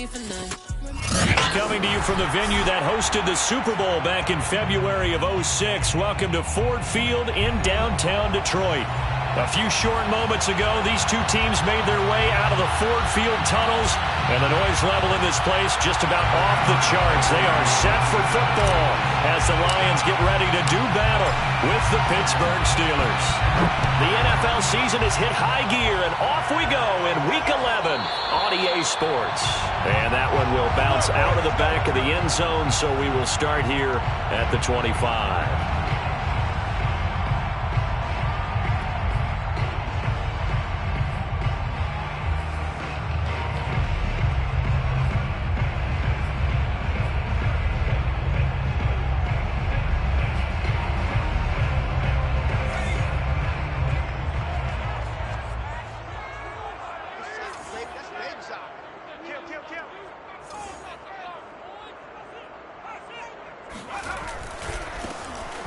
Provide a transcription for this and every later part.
Coming to you from the venue that hosted the Super Bowl back in February of '06. Welcome to Ford Field in downtown Detroit. A few short moments ago, these two teams made their way out of the Ford Field tunnels, and the noise level in this place just about off the charts. They are set for football as the Lions get ready to do battle with the Pittsburgh Steelers. The NFL season has hit high gear, and off we go in Week 11 on EA Sports. And that one will bounce out of the back of the end zone, so we will start here at the 25.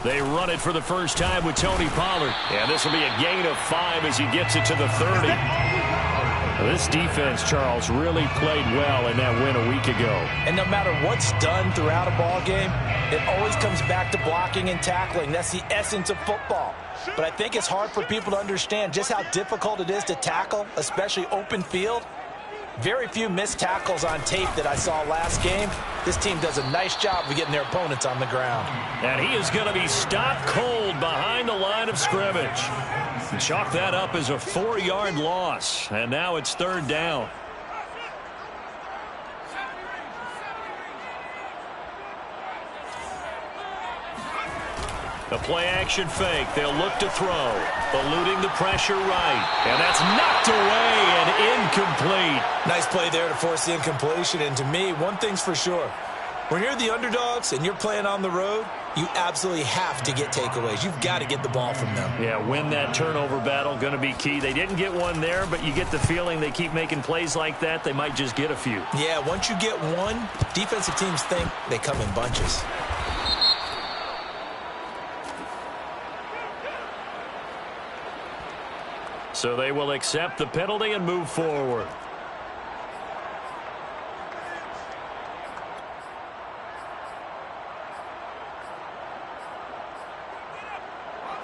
They run it for the first time with Tony Pollard. And this will be a gain of 5 as he gets it to the 30. This defense, Charles, really played well in that win a week ago. And no matter what's done throughout a ball game, it always comes back to blocking and tackling. That's the essence of football. But I think it's hard for people to understand just how difficult it is to tackle, especially open field. Very few missed tackles on tape that I saw last game. This team does a nice job of getting their opponents on the ground. And he is going to be stopped cold behind the line of scrimmage. Chalk that up as a 4-yard loss. And now it's 3rd down. The play-action fake. They'll look to throw. Eluding the pressure right. And that's knocked away and incomplete. Nice play there to force the incompletion. And to me, one thing's for sure. When you're the underdogs and you're playing on the road, you absolutely have to get takeaways. You've got to get the ball from them. Yeah, win that turnover battle. Going to be key. They didn't get one there, but you get the feeling they keep making plays like that. They might just get a few. Yeah, once you get one, defensive teams think they come in bunches. So they will accept the penalty and move forward.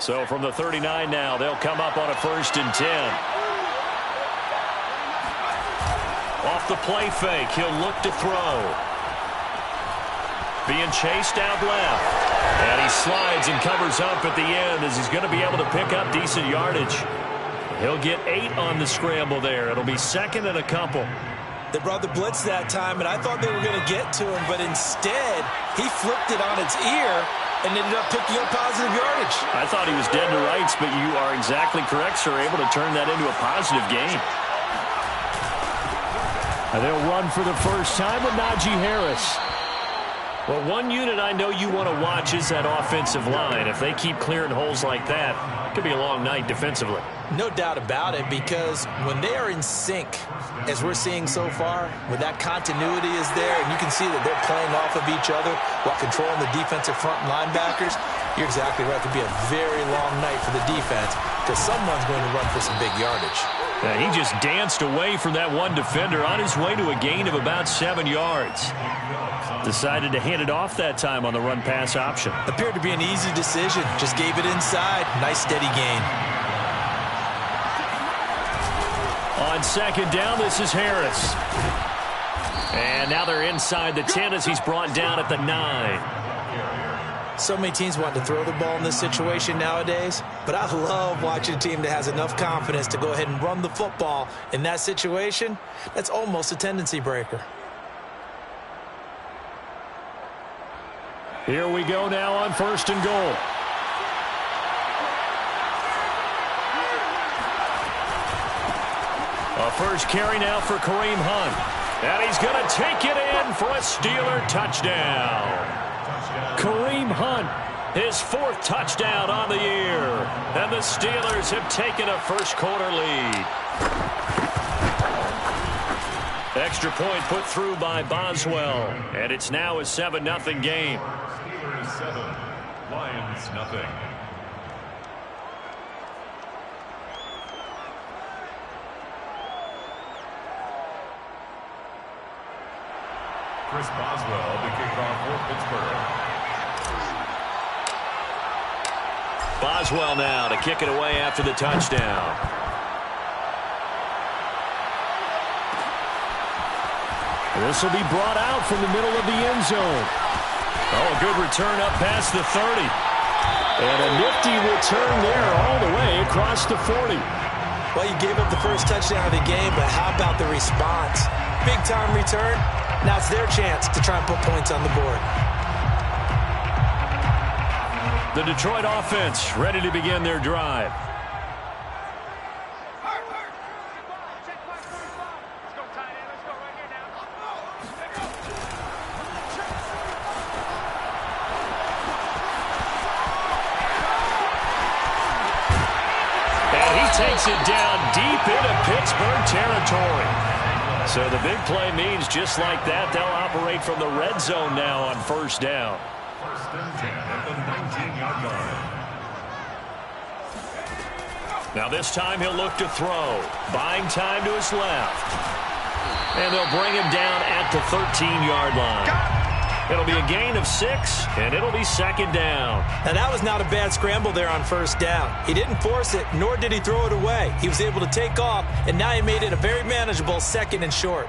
So from the 39 now, they'll come up on a 1st and 10. Off the play fake, he'll look to throw. Being chased out left. And he slides and covers up at the end as he's going to be able to pick up decent yardage. He'll get 8 on the scramble there. It'll be 2nd and a couple. They brought the blitz that time, and I thought they were going to get to him, but instead, he flipped it on its ear and ended up picking up positive yardage. I thought he was dead to rights, but you are exactly correct, sir. Able to turn that into a positive gain. And they'll run for the first time with Najee Harris. Well, one unit I know you want to watch is that offensive line. If they keep clearing holes like that, it could be a long night defensively. No doubt about it, because when they are in sync, as we're seeing so far, when that continuity is there, and you can see that they're playing off of each other while controlling the defensive front linebackers, you're exactly right. It could be a very long night for the defense because someone's going to run for some big yardage. Yeah, he just danced away from that one defender on his way to a gain of about 7 yards. Decided to hand it off that time on the run-pass option. Appeared to be an easy decision. Just gave it inside. Nice steady gain. On 2nd down, this is Harris. And now they're inside the 10 as he's brought down at the 9. So many teams want to throw the ball in this situation nowadays, but I love watching a team that has enough confidence to go ahead and run the football in that situation. That's almost a tendency breaker. Here we go now on 1st and goal. A first carry now for Kareem Hunt. And he's going to take it in for a Steeler touchdown. Kareem Hunt, his 4th touchdown on the year. And the Steelers have taken a first-quarter lead. Extra point put through by Boswell. And it's now a 7-0 game. Steelers 7, Lions nothing. Chris Boswell to kick off for Pittsburgh. Boswell now to kick it away after the touchdown. This will be brought out from the middle of the end zone. Oh, a good return up past the 30. And a nifty return there all the way across the 40. Well, you gave up the first touchdown of the game, but how about the response? Big-time return. Now it's their chance to try and put points on the board. The Detroit offense ready to begin their drive. And he takes it down deep into Pittsburgh territory. So the big play means just like that, they'll operate from the red zone now on first down. First and 10 at the 19-yard line. Now this time he'll look to throw. Buying time to his left. And they'll bring him down at the 13-yard line. It'll be a gain of 6, and it'll be second down. Now that was not a bad scramble there on first down. He didn't force it, nor did he throw it away. He was able to take off, and now he made it a very manageable second and short.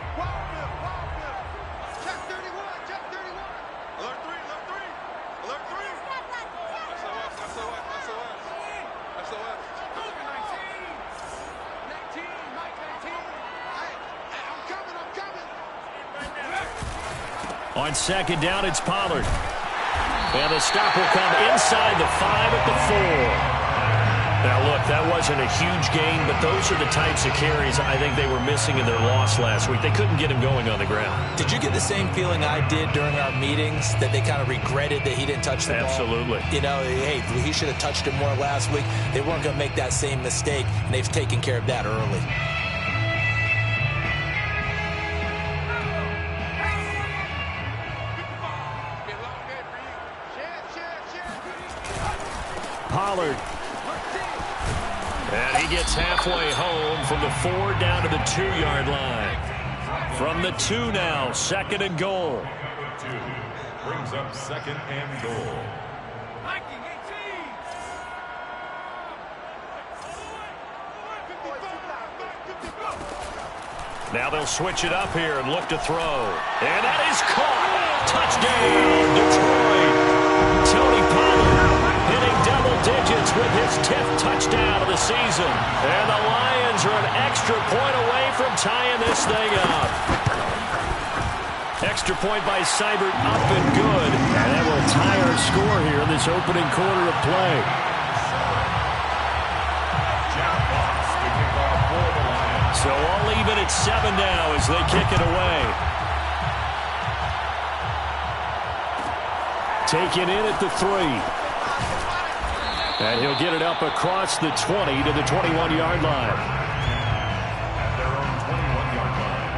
On second down, it's Pollard. And the stop will come inside the 5 at the 4. Now, look, that wasn't a huge gain, but those are the types of carries I think they were missing in their loss last week. They couldn't get him going on the ground. Did you get the same feeling I did during our meetings, that they kind of regretted that he didn't touch the ball? Absolutely. You know, hey, he should have touched it more last week. They weren't going to make that same mistake, and they've taken care of that early. Pollard. And he gets halfway home from the 4 down to the 2-yard line. From the 2 now, second and goal. 2 brings up second and goal. Now they'll switch it up here and look to throw. And that is caught. Touchdown, Detroit. Tony Pollard hitting double digits with his 10th touchdown of the season. And the Lions are an extra point away from tying this thing up. Extra point by Seibert, up and good. And that will tie our score here in this opening quarter of play. So all even at 7 now as they kick it away. Taken in at the 3. And he'll get it up across the 20 to the 21-yard line. At their own 21-yard line.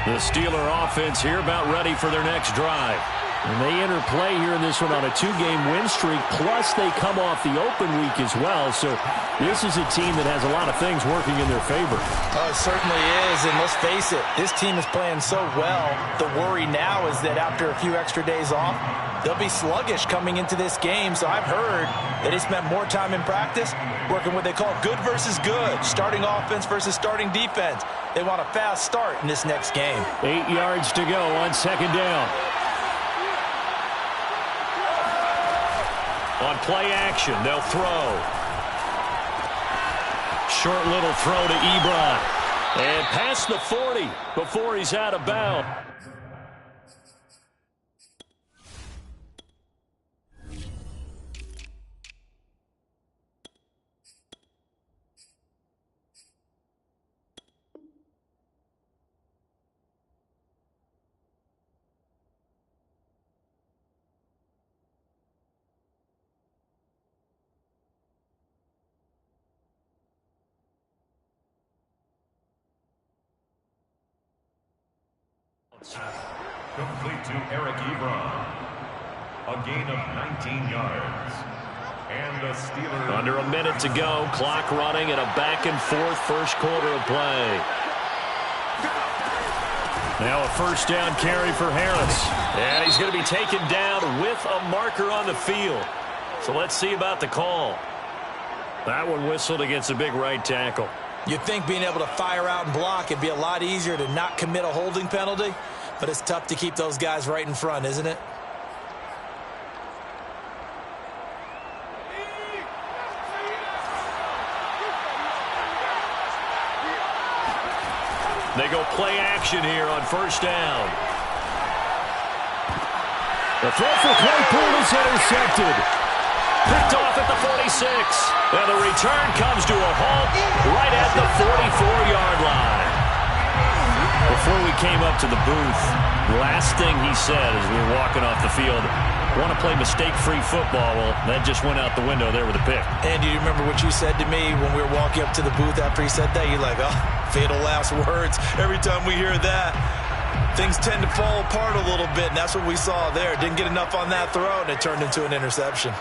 The Steeler offense here about ready for their next drive. And they enter play here in this one on a 2-game win streak, plus they come off the open week as well. So this is a team that has a lot of things working in their favor. Oh, it certainly is, and let's face it, this team is playing so well. The worry now is that after a few extra days off, they'll be sluggish coming into this game. So I've heard that they spent more time in practice working what they call good versus good, starting offense versus starting defense. They want a fast start in this next game. 8 yards to go on second down. On play action, they'll throw. Short little throw to Ebron. And past the 40 before he's out of bounds. Complete to Eric Ebron. A gain of 19 yards. And a Steelers. Under a minute to go. Clock running and a back-and-forth first quarter of play. Now a first down carry for Harris. And he's going to be taken down with a marker on the field. So let's see about the call. That one whistled against a big right tackle. You'd think being able to fire out and block, it'd be a lot easier to not commit a holding penalty. But it's tough to keep those guys right in front, isn't it? They go play action here on first down. The throw for Claypool is intercepted. Picked off at the 46. And the return comes to a halt right at the 44-yard line. Before we came up to the booth, last thing he said as we were walking off the field, want to play mistake-free football. Well, that just went out the window there with a pick. And do you remember what you said to me when we were walking up to the booth after he said that? You're like, oh, fatal last words. Every time we hear that, things tend to fall apart a little bit, and that's what we saw there. Didn't get enough on that throw, and it turned into an interception.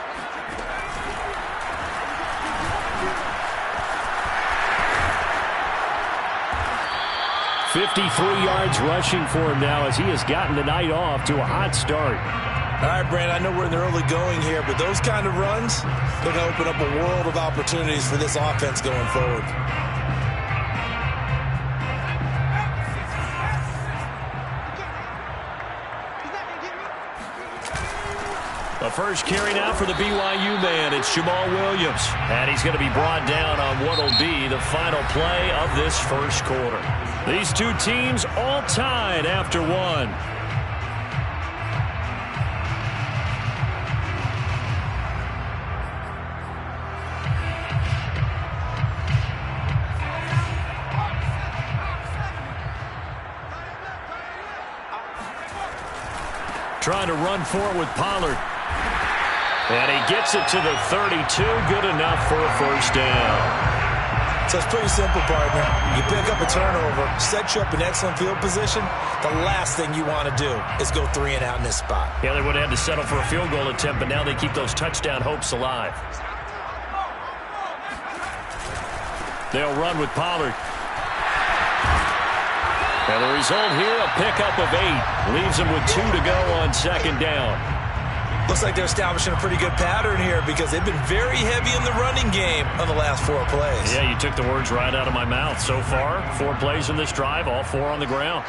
$53 yards rushing for him now as he has gotten the night off to a hot start. All right, Brand, I know we're in the early going here, but those kind of runs, they're going to open up a world of opportunities for this offense going forward. The first carry now for the BYU man. It's Jamal Williams. And he's going to be brought down on what will be the final play of this first quarter. These two teams all tied after one. Trying to run for it with Pollard. And he gets it to the 32. Good enough for a first down. So it's pretty simple, partner. You pick up a turnover, set you up in excellent field position. The last thing you want to do is go 3 and out in this spot. Yeah, they would have had to settle for a field goal attempt, but now they keep those touchdown hopes alive. They'll run with Pollard. And the result here, a pickup of 8. Leaves them with 2 to go on second down. Looks like they're establishing a pretty good pattern here because they've been very heavy in the running game on the last 4 plays. Yeah, you took the words right out of my mouth. So far, 4 plays in this drive, all 4 on the ground.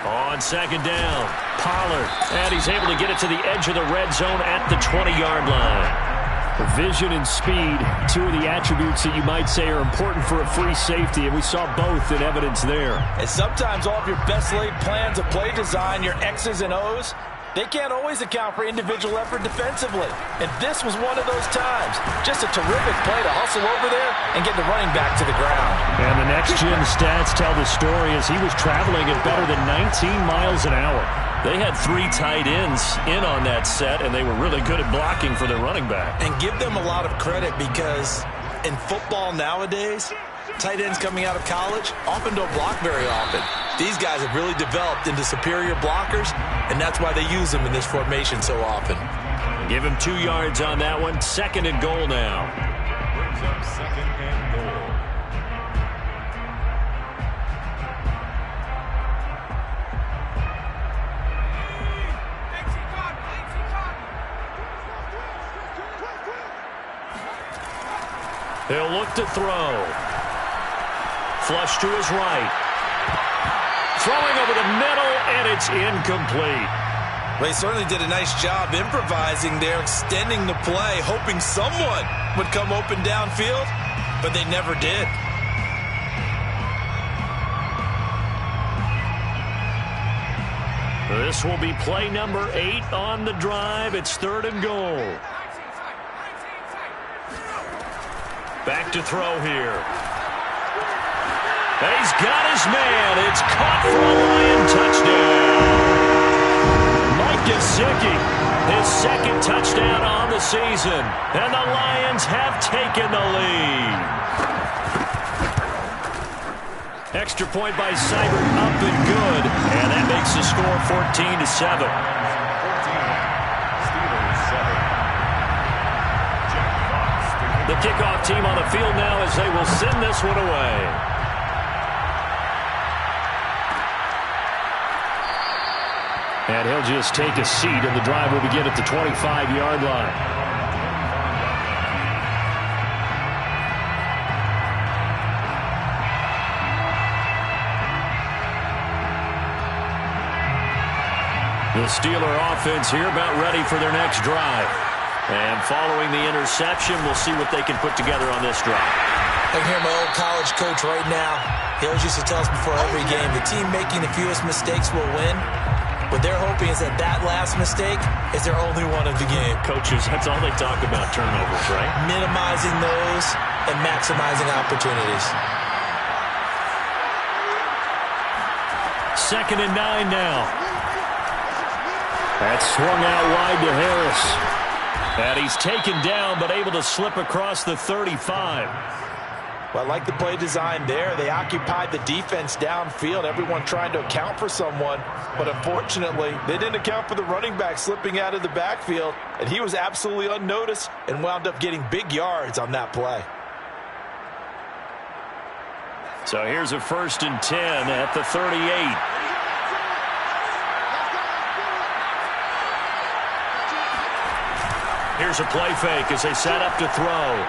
On second down, Pollard. And he's able to get it to the edge of the red zone at the 20-yard line. Vision and speed, 2 of the attributes that you might say are important for a free safety, and we saw both in evidence there. And sometimes all of your best laid plans of play design, your X's and O's, they can't always account for individual effort defensively. And this was one of those times. Just a terrific play to hustle over there and get the running back to the ground. And the next-gen stats tell the story as he was traveling at better than 19 miles an hour. They had 3 tight ends in on that set, and they were really good at blocking for their running back. And give them a lot of credit because in football nowadays, tight ends coming out of college often don't block very often. These guys have really developed into superior blockers, and that's why they use them in this formation so often. Give him 2 yards on that one. Second and goal now. Brings up second and goal. He'll look to throw. Flush to his right. Throwing over the middle, and it's incomplete. Well, he certainly did a nice job improvising there, extending the play, hoping someone would come open downfield, but they never did. This will be play number 8 on the drive. It's third and goal. Back to throw here. And he's got his man. It's caught for a Lion touchdown. Mike Gesicki, his second touchdown on the season. And the Lions have taken the lead. Extra point by Seibert, up and good. And that makes the score 14-7. The kickoff team on the field now as they will send this one away. And he'll just take a seat, and the drive will begin at the 25-yard line. The Steeler offense here about ready for their next drive. And following the interception, we'll see what they can put together on this drive. I can hear my old college coach right now. He always used to tell us before every game, the team making the fewest mistakes will win. What they're hoping is that that last mistake is their only one of the game. Coaches, that's all they talk about, turnovers, right? Minimizing those and maximizing opportunities. 2nd and 9 now. That's swung out wide to Harris. And he's taken down, but able to slip across the 35. Well, I like the play design there. They occupied the defense downfield, everyone trying to account for someone. But unfortunately, they didn't account for the running back slipping out of the backfield. And he was absolutely unnoticed and wound up getting big yards on that play. So here's a 1st and 10 at the 38. Here's a play fake as they set up to throw.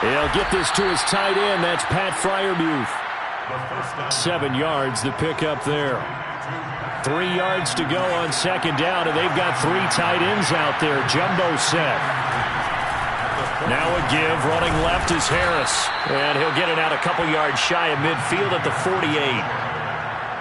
He'll get this to his tight end. That's Pat Freiermuth. 7 yards the pickup there. 3 yards to go on 2nd down, and they've got 3 tight ends out there. Jumbo set. Now a give. Running left is Harris. And he'll get it out a couple yards shy of midfield at the 48.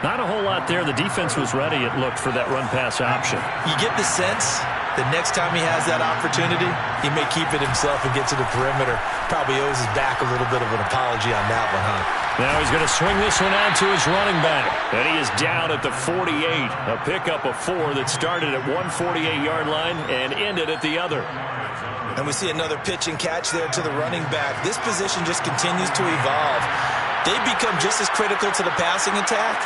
Not a whole lot there. The defense was ready, it looked, for that run-pass option. You get the sense the next time he has that opportunity, he may keep it himself and get to the perimeter. Probably owes his back a little bit of an apology on that one, huh? Now he's going to swing this one out to his running back. And he is down at the 48. A pickup of 4 that started at one 48-yard line and ended at the other. And we see another pitch and catch there to the running back. This position just continues to evolve. They become just as critical to the passing attack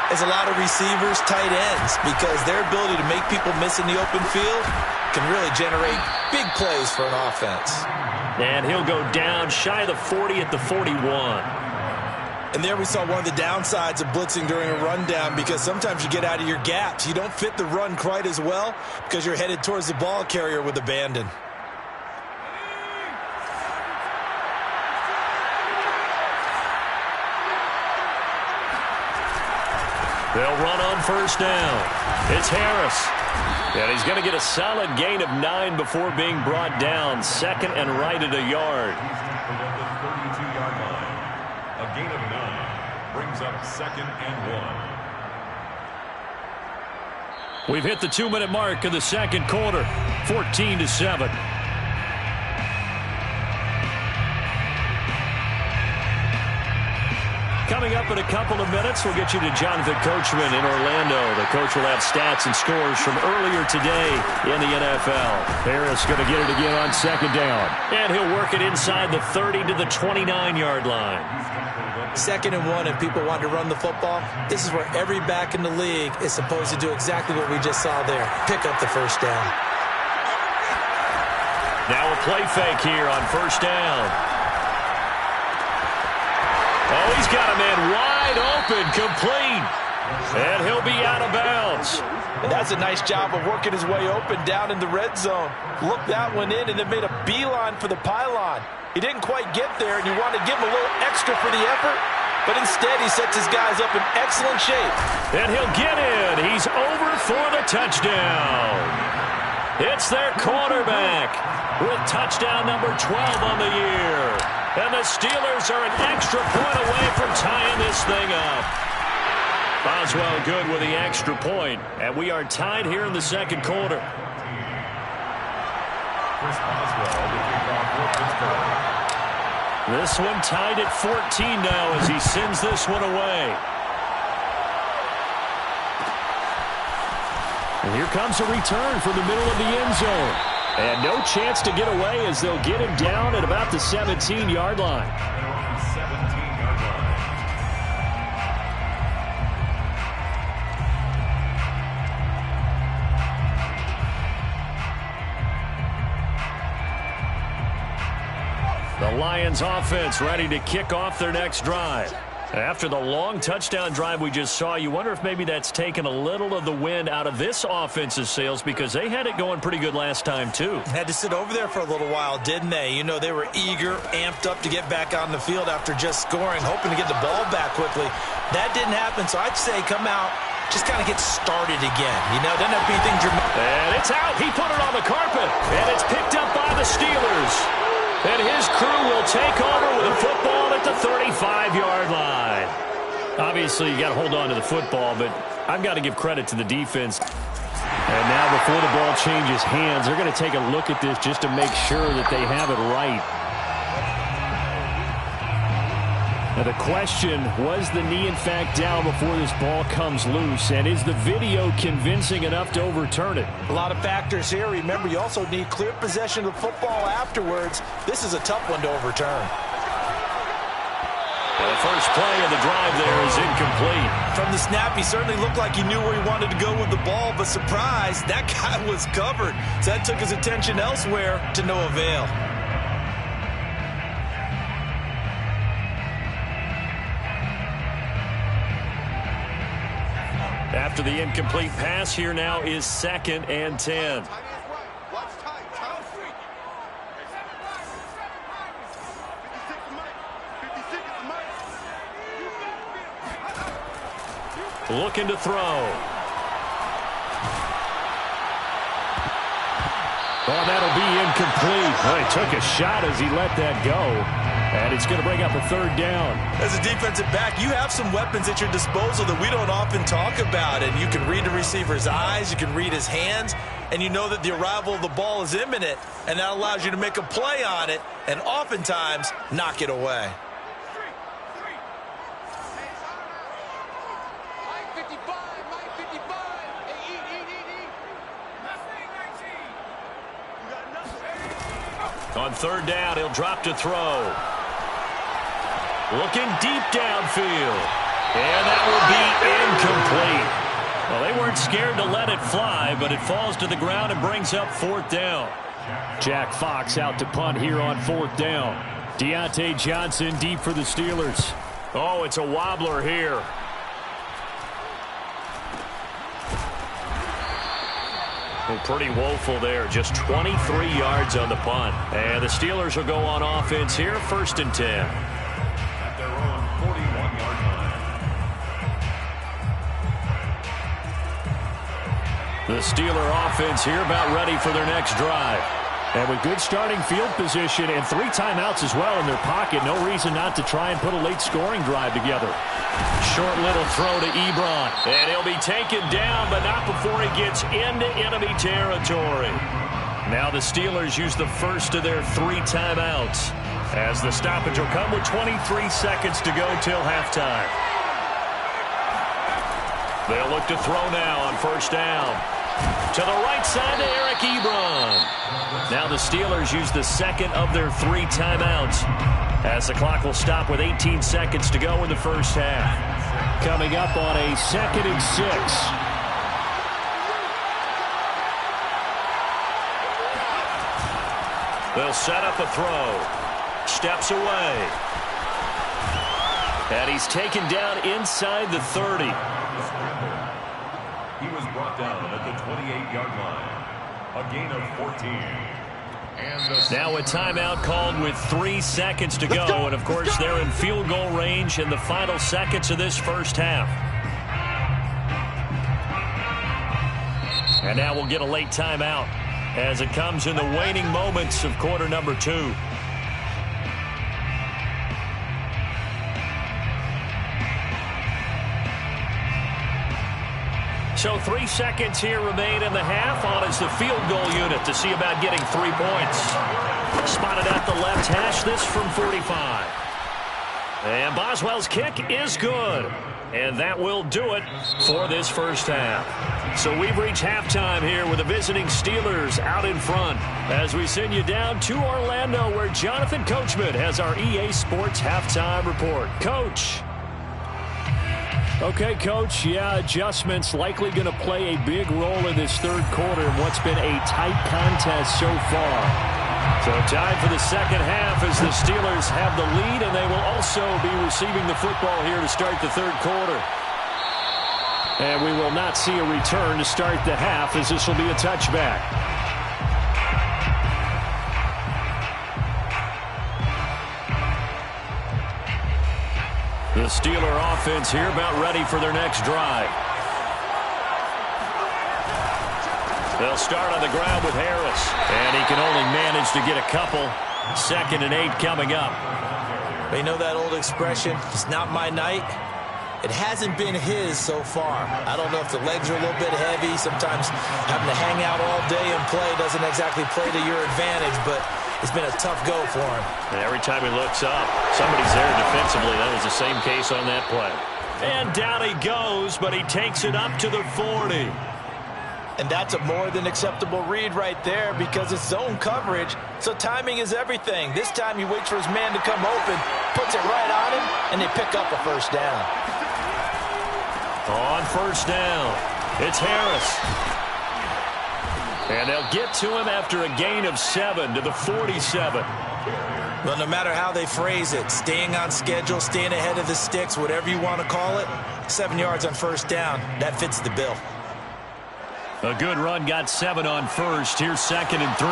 as a lot of receivers, tight ends, because their ability to make people miss in the open field can really generate big plays for an offense. And he'll go down shy of the 40 at the 41. And there we saw one of the downsides of blitzing during a rundown, because sometimes you get out of your gaps. You don't fit the run quite as well because you're headed towards the ball carrier with abandon. They'll run on 1st down. It's Harris. And he's going to get a solid gain of 9 before being brought down. 2nd and right at a yard. The 32-yard line. A gain of 9 brings up 2nd and 1. We've hit the 2-minute mark of the 2nd quarter. 14-7. Coming up in a couple of minutes, we'll get you to Jonathan Coachman in Orlando. The coach will have stats and scores from earlier today in the NFL. Harris going to get it again on 2nd down. And he'll work it inside the 30 to the 29-yard line. 2nd and 1, and people want to run the football. This is where every back in the league is supposed to do exactly what we just saw there. Pick up the 1st down. Now a play fake here on 1st down. Oh, he's got a man wide open, complete. And he'll be out of bounds. And that's a nice job of working his way open down in the red zone. Looked that one in and then made a beeline for the pylon. He didn't quite get there, and you want to give him a little extra for the effort. But instead, he sets his guys up in excellent shape. And he'll get in. He's over for the touchdown. It's their quarterback with touchdown number 12 on the year. And the Steelers are an extra point away from tying this thing up. Boswell good with the extra point. And we are tied here in the 2nd quarter. Chris Boswell will kick off for Pittsburgh. This one tied at 14 now as he sends this one away. And here comes a return from the middle of the end zone. And no chance to get away as they'll get him down at about the 17-yard line. 17-yard line. Lions offense ready to kick off their next drive. After the long touchdown drive we just saw, you wonder if maybe that's taken a little of the wind out of this offense's sails, because they had it going pretty good last time too. Had to sit over there for a little while, didn't they? You know, they were eager, amped up to get back on the field after just scoring, hoping to get the ball back quickly. That didn't happen, so I'd say come out, just kind of get started again. You know, doesn't have to be anything dramatic. And it's out. He put it on the carpet, and it's picked up by the Steelers. And his crew will take over with a football at the 35-yard line. Obviously, you got to hold on to the football, but I've got to give credit to the defense. And now before the ball changes hands, they're going to take a look at this just to make sure that they have it right. Now the question, was the knee in fact down before this ball comes loose? And is the video convincing enough to overturn it? A lot of factors here. Remember, you also need clear possession of the football afterwards. This is a tough one to overturn. Well, the first play of the drive there is incomplete. From the snap, he certainly looked like he knew where he wanted to go with the ball, but surprise, that guy was covered. So that took his attention elsewhere to no avail. After the incomplete pass, here now is 2nd and 10. Looking to throw. Oh, that'll be incomplete. Well, he took a shot as he let that go. And it's going to bring up a 3rd down. As a defensive back, you have some weapons at your disposal that we don't often talk about. And you can read the receiver's eyes, you can read his hands, and you know that the arrival of the ball is imminent. And that allows you to make a play on it and oftentimes knock it away. On 3rd down, he'll drop to throw. Looking deep downfield. And that will be incomplete. Well, they weren't scared to let it fly, but it falls to the ground and brings up 4th down. Jack Fox out to punt here on 4th down. Deontay Johnson deep for the Steelers. Oh, it's a wobbler here. Well, pretty woeful there. Just 23 yards on the punt. And the Steelers will go on offense here, 1st and 10. At their own 41-yard line. The Steeler offense here about ready for their next drive. And with good starting field position and 3 timeouts as well in their pocket, no reason not to try and put a late scoring drive together. Short little throw to Ebron. And he'll be taken down, but not before he gets into enemy territory. Now the Steelers use the first of their 3 timeouts, as the stoppage will come with 23 seconds to go till halftime. They'll look to throw now on 1st down. To the right side to Eric Ebron. Now the Steelers use the 2nd of their 3 timeouts, as the clock will stop with 18 seconds to go in the first half. Coming up on a 2nd and 6. They'll set up a throw. Steps away. And he's taken down inside the 30. He was brought down at the 28-yard line. A gain of 14. Now a timeout called with 3 seconds to go. And, of course, they're in field goal range in the final seconds of this first half. And now we'll get a late timeout as it comes in the waning moments of quarter number 2. So 3 seconds here remain in the half. On is the field goal unit to see about getting 3 points. Spotted at the left hash, this from 45. And Boswell's kick is good. And that will do it for this first half. So we've reached halftime here with the visiting Steelers out in front, as we send you down to Orlando, where Jonathan Coachman has our EA Sports halftime report. Coach. Okay, Coach, adjustments likely going to play a big role in this third quarter in what's been a tight contest so far. So time for the second half as the Steelers have the lead, and they will also be receiving the football here to start the third quarter. And we will not see a return to start the half, as this will be a touchback. The Steeler offense here about ready for their next drive. They'll start on the ground with Harris, and he can only manage to get a couple. 2nd and 8 coming up. You know that old expression, it's not my night? It hasn't been his so far. I don't know if the legs are a little bit heavy. Sometimes having to hang out all day and play doesn't exactly play to your advantage, but it's been a tough go for him. And every time he looks up, somebody's there defensively. That was the same case on that play. And down he goes, but he takes it up to the 40. And that's a more than acceptable read right there because it's zone coverage, so timing is everything. This time he waits for his man to come open, puts it right on him, and they pick up a first down. On first down, it's Harris. And they'll get to him after a gain of 7 to the 47. Well, no matter how they phrase it, staying on schedule, staying ahead of the sticks, whatever you want to call it, 7 yards on first down, that fits the bill. A good run got 7 on first. Here's 2nd and 3.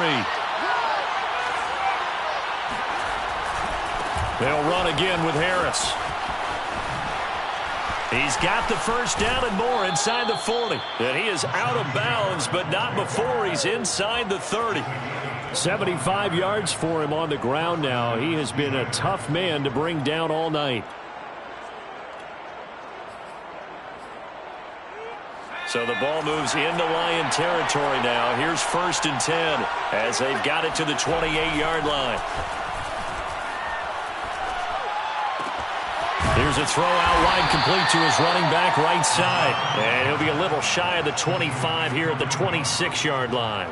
They'll run again with Harris. He's got the first down and more inside the 40. And he is out of bounds, but not before he's inside the 30. 75 yards for him on the ground now. He has been a tough man to bring down all night. So the ball moves into Lion territory now. Here's 1st and 10 as they've got it to the 28-yard line. Here's a throw out wide complete to his running back right side. And he'll be a little shy of the 25 here at the 26-yard line.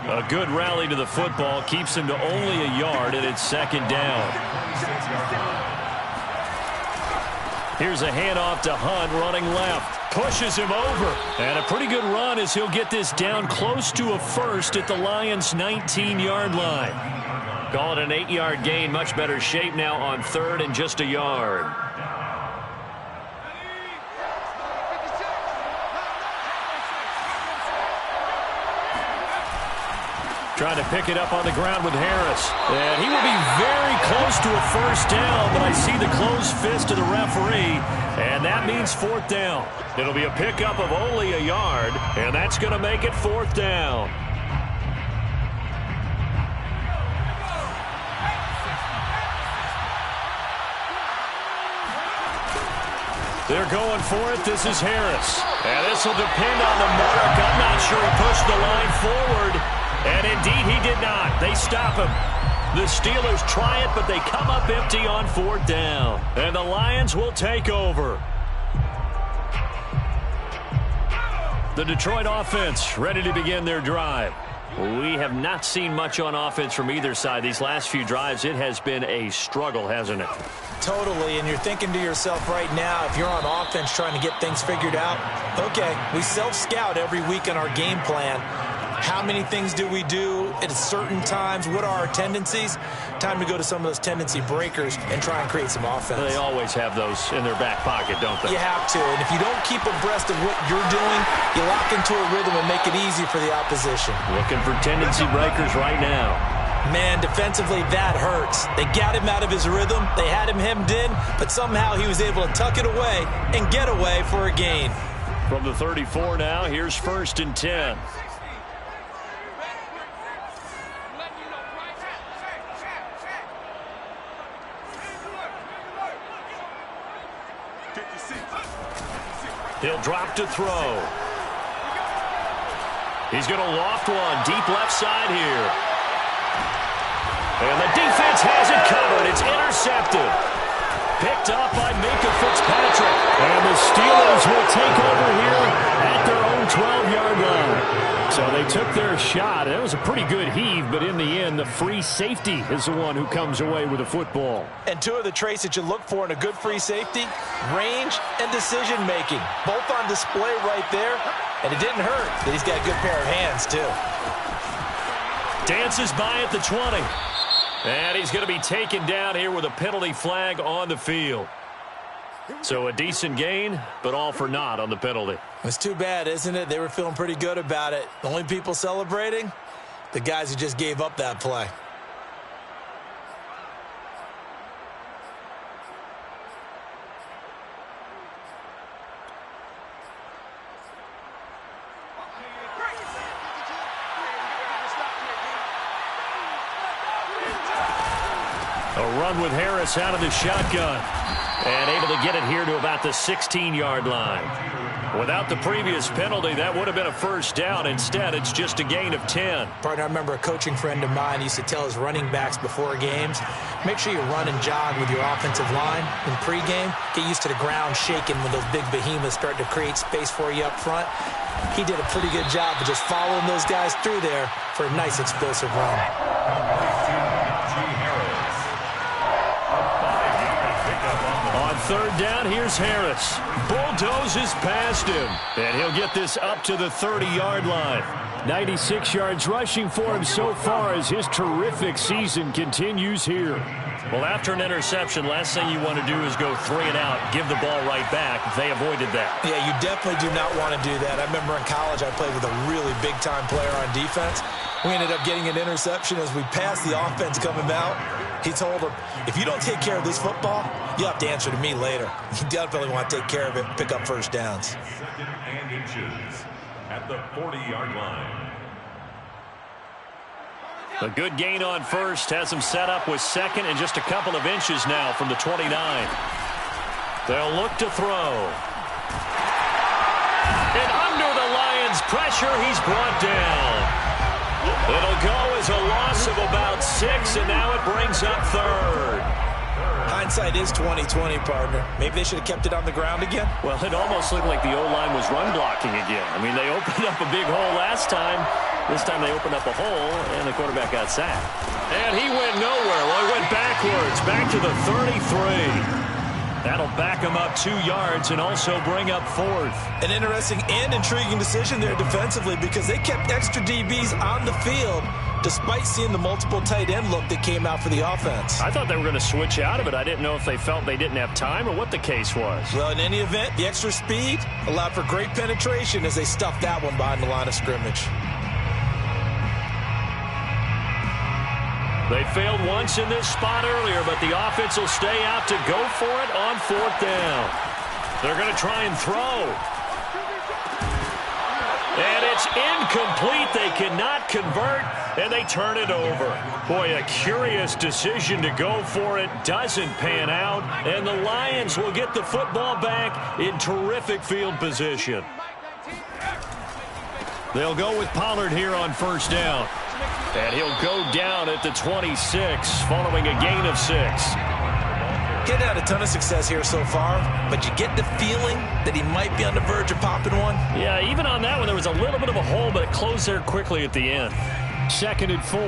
A good rally to the football keeps him to only a yard, and it's 2nd down. Here's a handoff to Hunt running left. Pushes him over. And a pretty good run as he'll get this down close to a first at the Lions' 19-yard line. Call it an 8-yard gain. Much better shape now on 3rd and just a yard. Trying to pick it up on the ground with Harris. And he will be very close to a first down, but I see the closed fist of the referee, and that means 4th down. It'll be a pickup of only a yard, and that's going to make it 4th down. They're going for it. This is Harris. And this will depend on the mark. I'm not sure he pushed the line forward. And indeed, he did not. They stop him. The Steelers try it, but they come up empty on 4th down. And the Lions will take over. The Detroit offense ready to begin their drive. We have not seen much on offense from either side. These last few drives, it has been a struggle, hasn't it? Totally, and you're thinking to yourself right now, if you're on offense trying to get things figured out, okay, we self-scout every week in our game plan. How many things do we do at certain times? What are our tendencies? Time to go to some of those tendency breakers and try and create some offense. They always have those in their back pocket, don't they? You have to. And if you don't keep abreast of what you're doing, you lock into a rhythm and make it easy for the opposition. Looking for tendency breakers right now. Man, defensively, that hurts. They got him out of his rhythm. They had him hemmed in, but somehow he was able to tuck it away and get away for a gain. From the 34 now, here's 1st and 10. He'll drop to throw. He's going to loft one deep left side here. And the defense has it covered. It's intercepted. Picked up by Minka Fitzpatrick. And the Steelers will take over here at their own 12-yard line. So they took their shot. That was a pretty good heave, but in the end, the free safety is the one who comes away with the football. And two of the traits that you look for in a good free safety, range and decision-making. Both on display right there, and it didn't hurt that he's got a good pair of hands, too. Dances by at the 20. And he's going to be taken down here with a penalty flag on the field. So a decent gain, but all for naught on the penalty. It's too bad, isn't it? They were feeling pretty good about it. The only people celebrating, the guys who just gave up that play. A run with Harris out of the shotgun. And able to get it here to about the 16-yard line. Without the previous penalty, that would have been a first down. Instead, it's just a gain of 10. Partner, I remember a coaching friend of mine used to tell his running backs before games, make sure you run and jog with your offensive line in pregame. Get used to the ground shaking when those big behemoths start to create space for you up front. He did a pretty good job of just following those guys through there for a nice explosive run. Third down, here's Harris. Bulldozes past him. And he'll get this up to the 30-yard line. 96 yards rushing for him so far as his terrific season continues here. Well, after an interception, last thing you want to do is go 3 and out, give the ball right back. They avoided that. Yeah, you definitely do not want to do that. I remember in college I played with a really big-time player on defense. We ended up getting an interception as we passed the offense coming out. He told him, if you don't take care of this football, you'll have to answer to me later. You definitely want to take care of it and pick up first downs. Second and inches at the 40-yard line. A good gain on first has him set up with second and just a couple of inches now from the 29. They'll look to throw. And under the Lions' pressure, he's brought down. It'll go as a loss of about 6, and now it brings up third. Hindsight is 20/20, partner. Maybe they should have kept it on the ground again. Well, it almost looked like the O-line was run blocking again. I mean, they opened up a big hole last time. This time they opened up a hole, and the quarterback got sacked. And he went nowhere. Well, he went backwards, back to the 33. That'll back him up 2 yards and also bring up fourth. An interesting and intriguing decision there defensively because they kept extra DBs on the field despite seeing the multiple tight end look that came out for the offense. I thought they were going to switch out of it. I didn't know if they felt they didn't have time or what the case was. Well, in any event, the extra speed allowed for great penetration as they stuffed that one behind the line of scrimmage. They failed once in this spot earlier, but the offense will stay out to go for it on fourth down. They're going to try and throw. And it's incomplete. They cannot convert, and they turn it over. Boy, a curious decision to go for it. Doesn't pan out, and the Lions will get the football back in terrific field position. They'll go with Pollard here on first down. And he'll go down at the 26 following a gain of 6. Getting had a ton of success here so far, but you get the feeling that he might be on the verge of popping one. Yeah, even on that one, there was a little bit of a hole, but it closed there quickly at the end. 2nd and 4.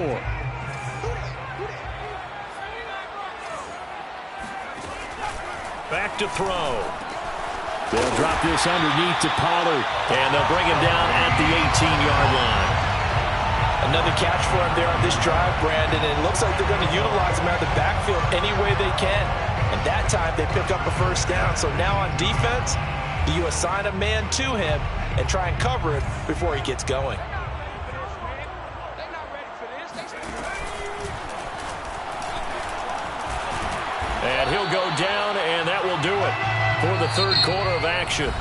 Back to throw. They'll drop this underneath to Pollard, and they'll bring him down at the 18-yard line. Another catch for him there on this drive, Brandon, and it looks like they're going to utilize him out of the backfield any way they can. And that time they pick up a first down. So now on defense, do you assign a man to him and try and cover it before he gets going? And he'll go down, and that will do it for the third quarter of action.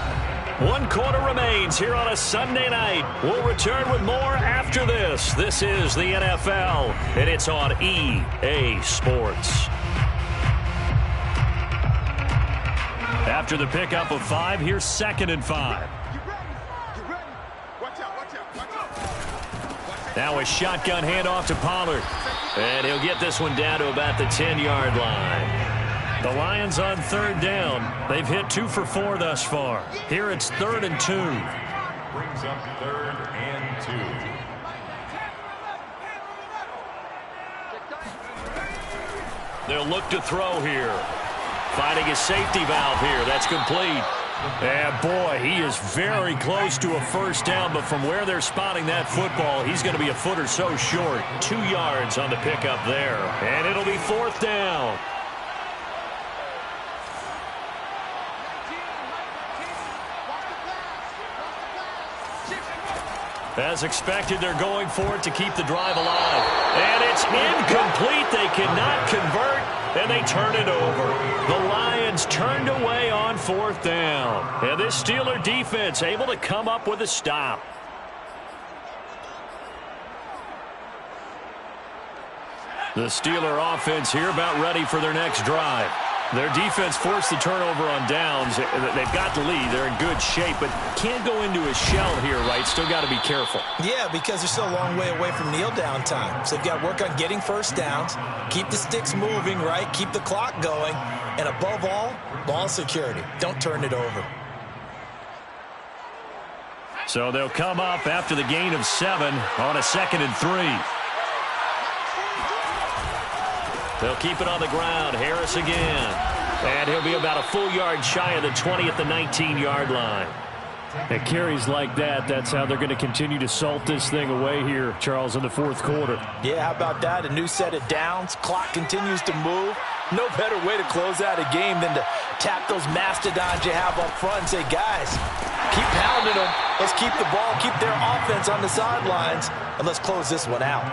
1 quarter remains here on a Sunday night. We'll return with more after this. This is the NFL, and it's on EA Sports. After the pickup of 5, here's 2nd and 5. Now a shotgun handoff to Pollard. And he'll get this one down to about the 10-yard line. The Lions on third down. They've hit 2 for 4 thus far. Here it's 3rd and 2. Brings up 3rd and 2. They'll look to throw here. Finding a safety valve here. That's complete. And boy, he is very close to a first down, but from where they're spotting that football, he's going to be a foot or so short. 2 yards on the pickup there. And it'll be 4th down. As expected, they're going for it to keep the drive alive. And it's incomplete. They cannot convert, and they turn it over. The Lions turned away on 4th down. And this Steeler defense able to come up with a stop. The Steeler offense here about ready for their next drive. Their defense forced the turnover on downs. They've got the lead. They're in good shape, but can't go into a shell here, right? Still got to be careful. Yeah, because they're still a long way away from kneel down time. So they've got to work on getting first downs, keep the sticks moving, right? Keep the clock going. And above all, ball security. Don't turn it over. So they'll come up after the gain of 7 on a 2nd and 3. They'll keep it on the ground. Harris again. And he'll be about a full yard shy of the 20 at the 19-yard line. At carries like that, that's how they're going to continue to salt this thing away here, Charles, in the 4th quarter. Yeah, how about that? A new set of downs. Clock continues to move. No better way to close out a game than to tap those mastodons you have up front and say, guys, keep pounding them. Let's keep the ball, keep their offense on the sidelines, and let's close this one out.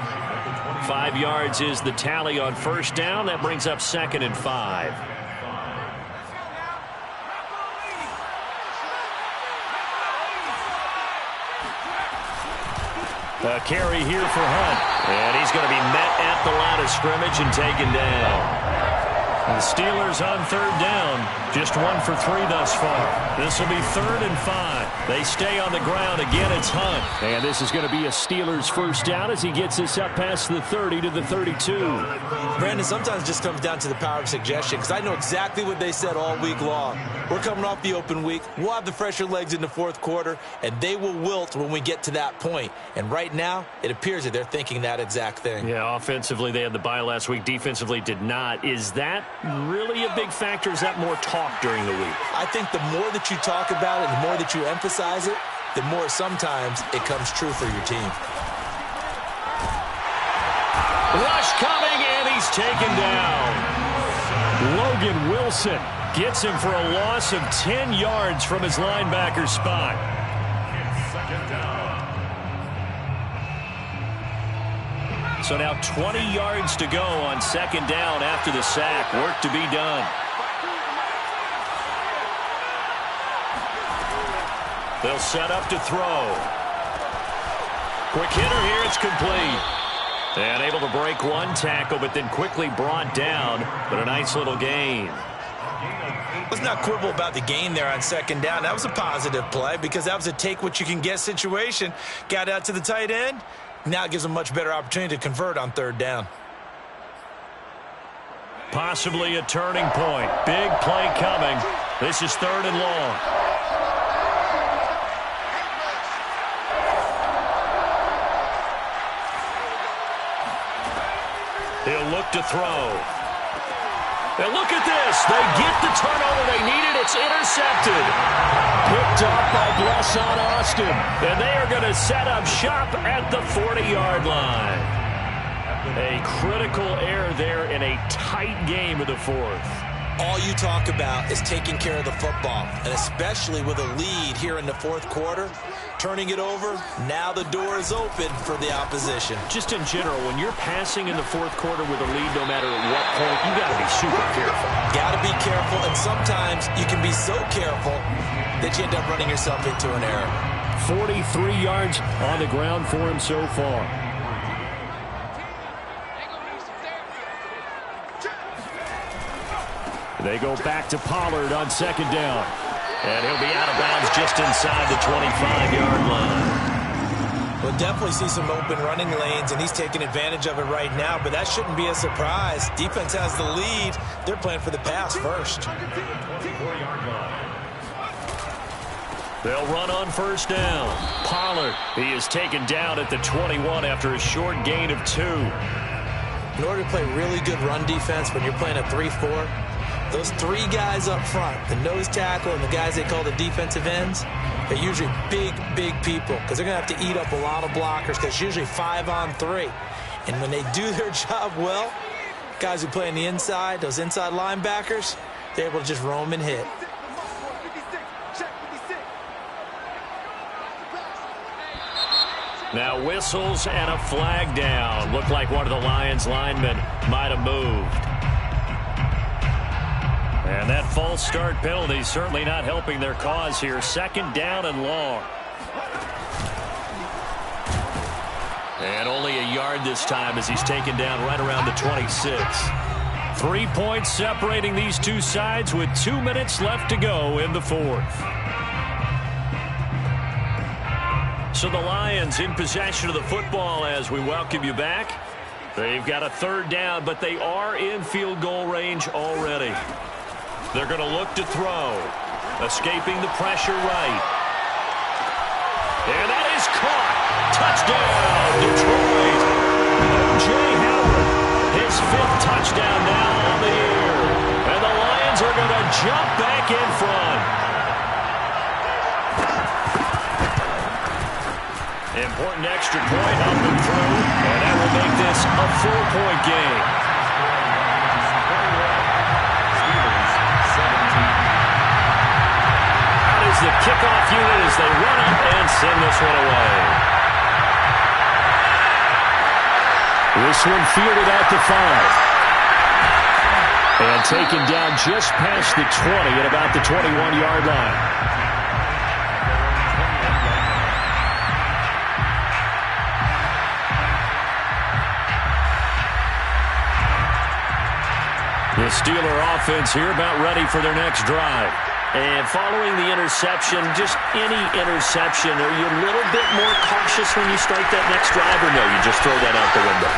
5 yards is the tally on first down. That brings up 2nd and 5. A carry here for Hunt. And he's going to be met at the line of scrimmage and taken down. The Steelers on 3rd down. Just 1 for 3 thus far. This will be 3rd and 5. They stay on the ground. Again, it's Hunt. And this is going to be a Steelers first down as he gets this up past the 30 to the 32. Brandon, sometimes it just comes down to the power of suggestion, because I know exactly what they said all week long. We're coming off the open week. We'll have the fresher legs in the 4th quarter, and they will wilt when we get to that point. And right now, it appears that they're thinking that exact thing. Yeah, offensively, they had the bye last week. Defensively, did not. Is that really a big factor? Is that more talk during the week? I think the more that you talk about it, the more that you emphasize it, the more sometimes it comes true for your team. Rush coming, and he's taken down. Logan Wilson gets him for a loss of 10 yards from his linebacker spot. So now 20 yards to go on 2nd down after the sack. Work to be done. They'll set up to throw. Quick hitter here. It's complete. And able to break 1 tackle, but then quickly brought down. But a nice little gain. Let's not quibble about the gain there on 2nd down. That was a positive play because that was a take-what-you-can-get situation. Got out to the tight end. Now it gives them a much better opportunity to convert on 3rd down. Possibly a turning point. Big play coming. This is 3rd and long. He'll look to throw. And look at this. They get the turnover they needed. It's intercepted. Picked off by Blesson Austin. And they are going to set up shop at the 40-yard line. A critical error there in a tight game of the 4th. All you talk about is taking care of the football, and especially with a lead here in the 4th quarter, turning it over, now the door is open for the opposition. Just in general, when you're passing in the 4th quarter with a lead, no matter at what point, you got to be super careful. Got to be careful, and sometimes you can be so careful that you end up running yourself into an error. 43 yards on the ground for him so far. They go back to Pollard on 2nd down. And he'll be out of bounds just inside the 25-yard line. We'll definitely see some open running lanes, and he's taking advantage of it right now, but that shouldn't be a surprise. Defense has the lead. They're playing for the pass first. They'll run on 1st down. Pollard, he is taken down at the 21 after a short gain of 2. In order to play really good run defense when you're playing a 3-4, those three guys up front, the nose tackle and the guys they call the defensive ends, they're usually big, big people because they're going to have to eat up a lot of blockers because it's usually 5-on-3. And when they do their job well, guys who play on the inside, those inside linebackers, they're able to just roam and hit. Now whistles and a flag down. Looked like one of the Lions linemen might have moved. And that false start penalty certainly not helping their cause here. 2nd down and long. And only a yard this time as he's taken down right around the 26. 3 points separating these two sides with 2 minutes left to go in the 4th. So the Lions in possession of the football as we welcome you back. They've got a 3rd down, but they are in field goal range already. They're going to look to throw. Escaping the pressure right. And that is caught. Touchdown, Detroit. O.J. Howard, his 5th touchdown now on the year. And the Lions are going to jump back in front. Important extra point up and through, and that will make this a 4-point game. Out is the kickoff unit as they run up and send this one away. This one fielded out to 5. And taken down just past the 20 at about the 21-yard line. The Steeler offense here about ready for their next drive. And following the interception, just any interception, are you a little bit more cautious when you start that next drive, or no, you just throw that out the window?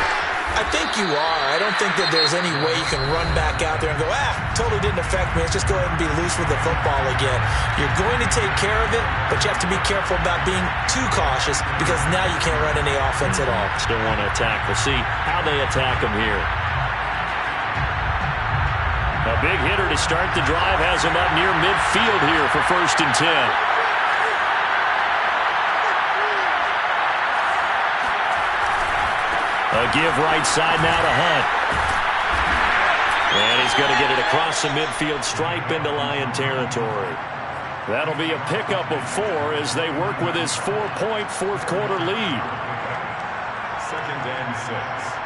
I think you are. I don't think that there's any way you can run back out there and go, totally didn't affect me. Let's just go ahead and be loose with the football again. You're going to take care of it, but you have to be careful about being too cautious because now you can't run any offense at all. Still want to attack. We'll see how they attack them here. A big hitter to start the drive has him up near midfield here for 1st and 10. A give right side now to Hunt. And he's going to get it across the midfield stripe into Lion territory. That'll be a pickup of 4 as they work with his 4-point 4th quarter lead. 2nd and 6.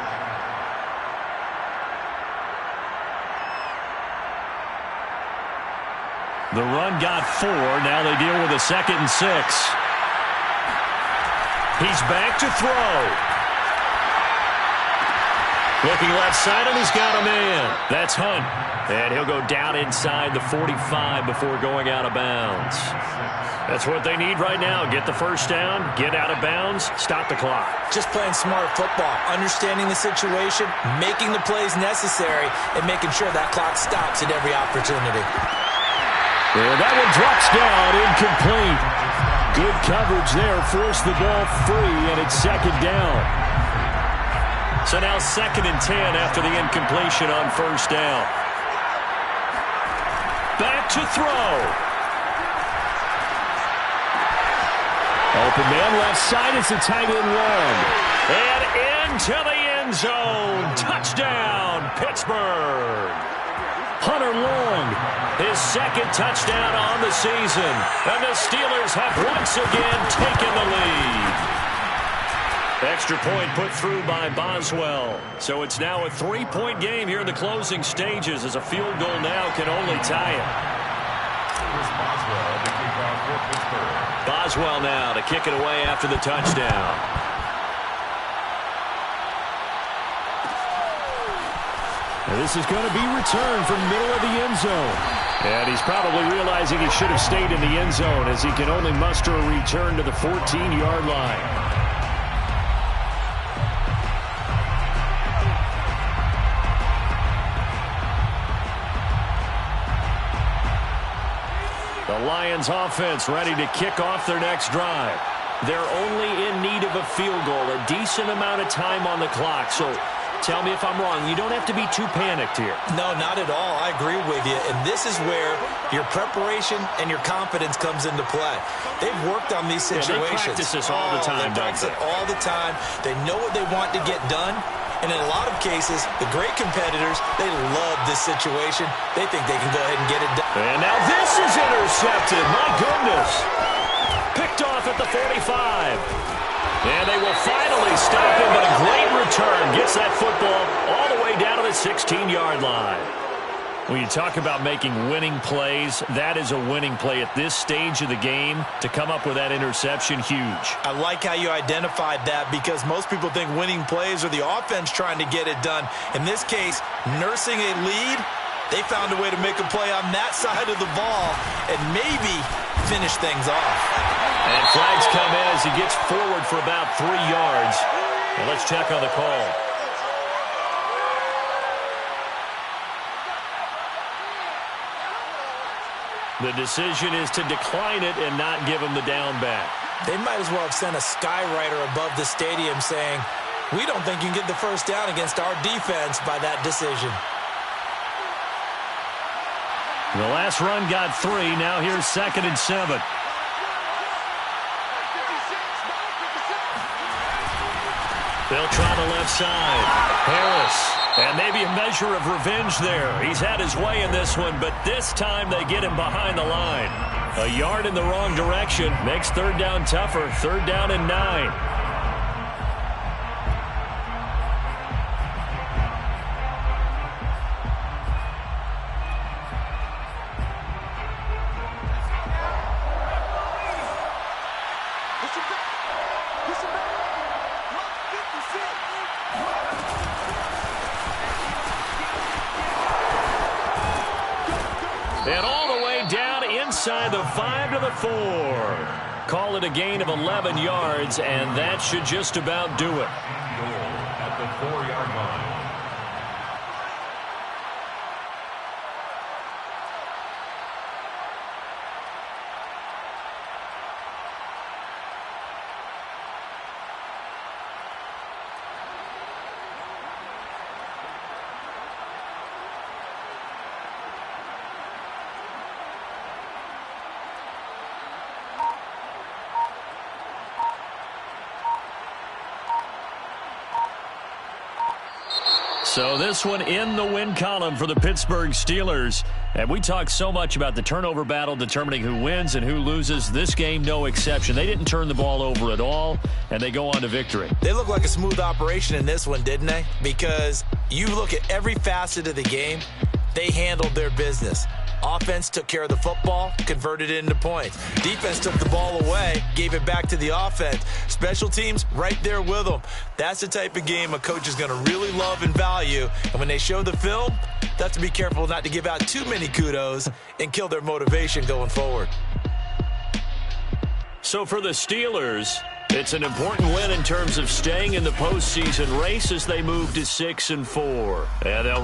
The run got 4. Now they deal with a 2nd and 6. He's back to throw. Looking left side, and he's got a man. That's Hunt. And he'll go down inside the 45 before going out of bounds. That's what they need right now. Get the 1st down, get out of bounds, stop the clock. Just playing smart football, understanding the situation, making the plays necessary, and making sure that clock stops at every opportunity. And that one drops down, incomplete. Good coverage there, forced the ball free, and it's 2nd down. So now 2nd and 10 after the incompletion on 1st down. Back to throw. Open man left side, it's a tight end run. And into the end zone. Touchdown, Pittsburgh. Hunter Long, his 2nd touchdown on the season. And the Steelers have once again taken the lead. Extra point put through by Boswell. So it's now a 3-point game here in the closing stages as a field goal now can only tie it. Here's Boswell to kick off for Pittsburgh. Boswell now to kick it away after the touchdown. This is going to be returned from middle of the end zone. And he's probably realizing he should have stayed in the end zone as he can only muster a return to the 14-yard line. The Lions offense ready to kick off their next drive. They're only in need of a field goal, a decent amount of time on the clock. So Tell me if I'm wrong. You don't have to be too panicked here. No, not at all. I agree with you. And this is where your preparation and your confidence comes into play. They've worked on these situations. They practice this all the time, They practice it all the time. They know what they want to get done. And in a lot of cases, the great competitors, they love this situation. They think they can go ahead and get it done. And now this is intercepted. My goodness. Picked off at the 45. And they will finally stop him, but a great return gets that football all the way down to the 16-yard line. When you talk about making winning plays, that is a winning play at this stage of the game. To come up with that interception, huge. I like how you identified that because most people think winning plays are the offense trying to get it done. In this case, nursing a lead, they found a way to make a play on that side of the ball and maybe finish things off. And flags come in as he gets forward for about 3 yards. Well, let's check on the call. The decision is to decline it and not give him the down back. They might as well have sent a skywriter above the stadium saying, we don't think you can get the first down against our defense by that decision. The last run got 3. Now here's 2nd and 7. They'll try the left side. Harris. And maybe a measure of revenge there. He's had his way in this one, but this time they get him behind the line. A yard in the wrong direction makes 3rd down tougher. 3rd down and 9. And all the way down inside the 5 to the 4. Call it a gain of 11 yards, and that should just about do it. Goal at the 4-yard line. So this one in the win column for the Pittsburgh Steelers. And we talk so much about the turnover battle determining who wins and who loses. This game, no exception. They didn't turn the ball over at all, and they go on to victory. They look like a smooth operation in this one, didn't they? Because you look at every facet of the game, they handled their business. Offense took care of the football, converted it into points. Defense took the ball away, gave it back to the offense. Special teams right there with them. That's the type of game a coach is going to really love and value. And when they show the film, they have to be careful not to give out too many kudos and kill their motivation going forward. So for the Steelers, it's an important win in terms of staying in the postseason race as they move to 6-4. And they'll